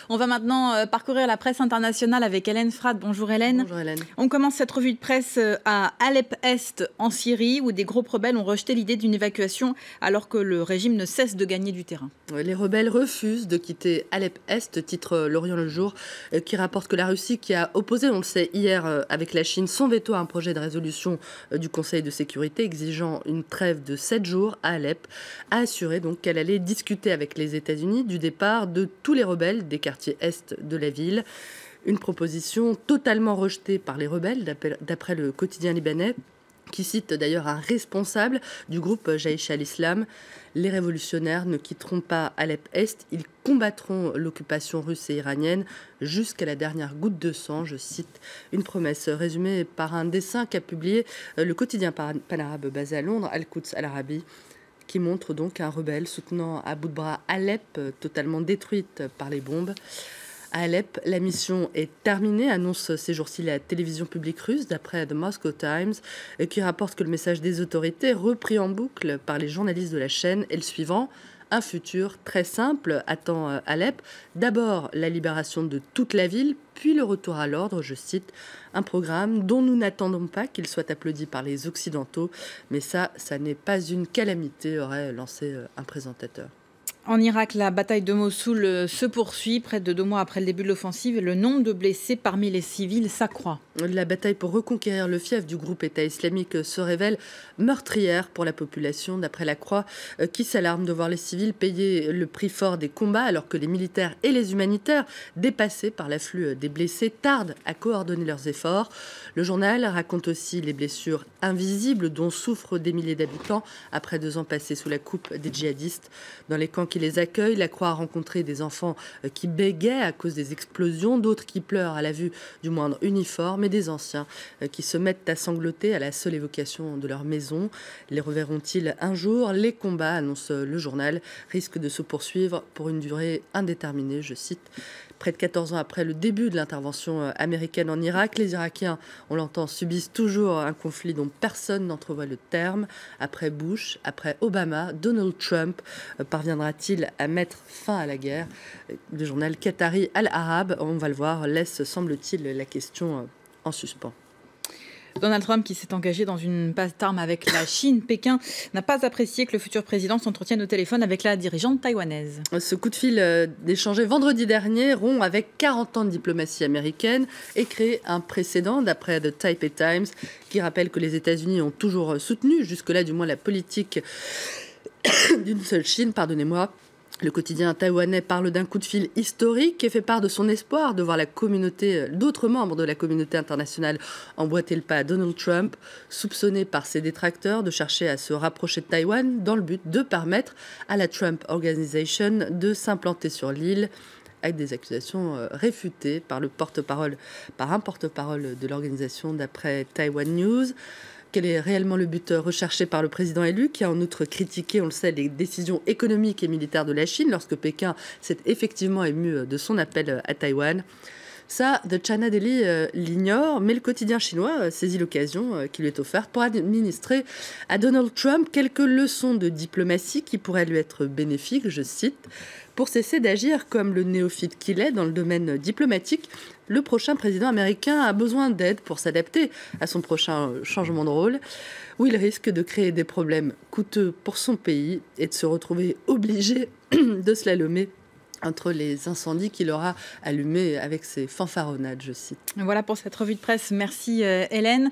On va maintenant parcourir la presse internationale avec Hélène Frade. Bonjour Hélène. Bonjour Hélène. On commence cette revue de presse à Alep-Est en Syrie où des groupes rebelles ont rejeté l'idée d'une évacuation alors que le régime ne cesse de gagner du terrain. Les rebelles refusent de quitter Alep-Est, titre L'Orient le jour, qui rapporte que la Russie, qui a opposé, on le sait, hier avec la Chine, son veto à un projet de résolution du Conseil de sécurité exigeant une trêve de 7 jours à Alep, a assuré donc qu'elle allait discuter avec les États-Unis du départ de tous les rebelles des quartiers est de la ville. Une proposition totalement rejetée par les rebelles, d'après le quotidien libanais, qui cite d'ailleurs un responsable du groupe Jaïch al-Islam. Les révolutionnaires ne quitteront pas Alep-Est, ils combattront l'occupation russe et iranienne jusqu'à la dernière goutte de sang, je cite, une promesse résumée par un dessin qu'a publié le quotidien panarabe basé à Londres, Al-Quds Al-Arabi, qui montre donc un rebelle soutenant à bout de bras Alep, totalement détruite par les bombes. À Alep, la mission est terminée, annonce ces jours-ci la télévision publique russe, d'après The Moscow Times, qui rapporte que le message des autorités, repris en boucle par les journalistes de la chaîne, est le suivant. Un futur très simple attend Alep. D'abord, la libération de toute la ville, puis le retour à l'ordre, je cite, un programme dont nous n'attendons pas qu'il soit applaudi par les Occidentaux. Mais ça n'est pas une calamité, aurait lancé un présentateur. En Irak, la bataille de Mossoul se poursuit. Près de 2 mois après le début de l'offensive, le nombre de blessés parmi les civils s'accroît. La bataille pour reconquérir le fief du groupe État islamique se révèle meurtrière pour la population, d'après la Croix, qui s'alarme de voir les civils payer le prix fort des combats, alors que les militaires et les humanitaires, dépassés par l'afflux des blessés, tardent à coordonner leurs efforts. Le journal raconte aussi les blessures invisibles dont souffrent des milliers d'habitants après 2 ans passés sous la coupe des djihadistes. Dans les camps qui les accueillent, la Croix a rencontré des enfants qui bégayent à cause des explosions, d'autres qui pleurent à la vue du moindre uniforme et des anciens qui se mettent à sangloter à la seule évocation de leur maison. Les reverront-ils un jour? Les combats, annonce le journal, risquent de se poursuivre pour une durée indéterminée, je cite. Près de 14 ans après le début de l'intervention américaine en Irak, les Irakiens, on l'entend, subissent toujours un conflit dont personne n'entrevoit le terme. Après Bush, après Obama, Donald Trump parviendra-t-il à mettre fin à la guerre? Le journal qatari Al-Arab, on va le voir, laisse, semble-t-il, la question en suspens. Donald Trump, qui s'est engagé dans une passe d'armes avec la Chine, Pékin n'a pas apprécié que le futur président s'entretienne au téléphone avec la dirigeante taïwanaise. Ce coup de fil échangé vendredi dernier rompt avec 40 ans de diplomatie américaine et crée un précédent, d'après The Taipei Times, qui rappelle que les États-Unis ont toujours soutenu, jusque-là du moins, la politique d'une seule Chine, pardonnez-moi. Le quotidien taïwanais parle d'un coup de fil historique et fait part de son espoir de voir d'autres membres de la communauté internationale emboîter le pas à Donald Trump, soupçonné par ses détracteurs de chercher à se rapprocher de Taïwan dans le but de permettre à la Trump Organization de s'implanter sur l'île, avec des accusations réfutées par un porte-parole de l'organisation, d'après Taiwan News. Quel est réellement le but recherché par le président élu, qui a en outre critiqué, on le sait, les décisions économiques et militaires de la Chine lorsque Pékin s'est effectivement ému de son appel à Taïwan? Ça, The China Daily l'ignore, mais le quotidien chinois saisit l'occasion qui lui est offerte pour administrer à Donald Trump quelques leçons de diplomatie qui pourraient lui être bénéfiques, je cite. Pour cesser d'agir comme le néophyte qu'il est dans le domaine diplomatique, le prochain président américain a besoin d'aide pour s'adapter à son prochain changement de rôle, où il risque de créer des problèmes coûteux pour son pays et de se retrouver obligé de slalomer entre les incendies qu'il aura allumés avec ses fanfaronnades, je cite. Voilà pour cette revue de presse. Merci Hélène.